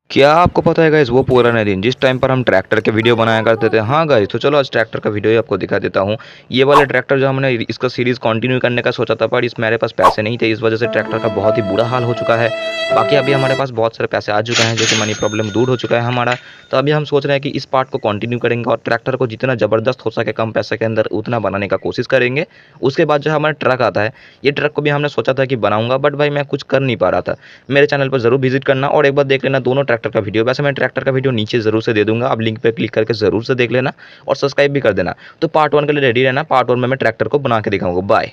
क्या आपको पता है गाइस वो पुराना दिन जिस टाइम पर हम ट्रैक्टर के वीडियो बनाया करते थे। हाँ गाइस, तो चलो आज ट्रैक्टर का वीडियो ही आपको दिखा देता हूँ। ये वाला ट्रैक्टर जो हमने इसका सीरीज़ कंटिन्यू करने का सोचा था, पर इस मेरे पास पैसे नहीं थे, इस वजह से ट्रैक्टर का बहुत ही बुरा हाल हो चुका है। बाकी अभी हमारे पास बहुत सारे पैसे आ चुके हैं, जो कि मनी प्रॉब्लम दूर हो चुका है हमारा। तो अभी हम सोच रहे हैं कि इस पार्ट को कंटिन्यू करेंगे और ट्रैक्टर को जितना ज़बरदस्त हो सके कम पैसे के अंदर उतना बनाने का कोशिश करेंगे। उसके बाद जो हमारा ट्रक आता है, ये ट्रक को भी हमने सोचा था कि बनाऊंगा, बट भाई मैं कुछ कर नहीं पा रहा था। मेरे चैनल पर ज़रूर विजिट करना और एक बार देख लेना दोनों ट्रैक्टर का वीडियो। वैसे मैं ट्रैक्टर का वीडियो नीचे ज़रूर से दे दूंगा, आप लिंक पे क्लिक करके ज़रूर से देख लेना और सब्सक्राइब भी कर देना। तो पार्ट 1 के लिए रेडी रहना, पार्ट 1 में मैं ट्रैक्टर को बना के दिखाऊंगा। बाय।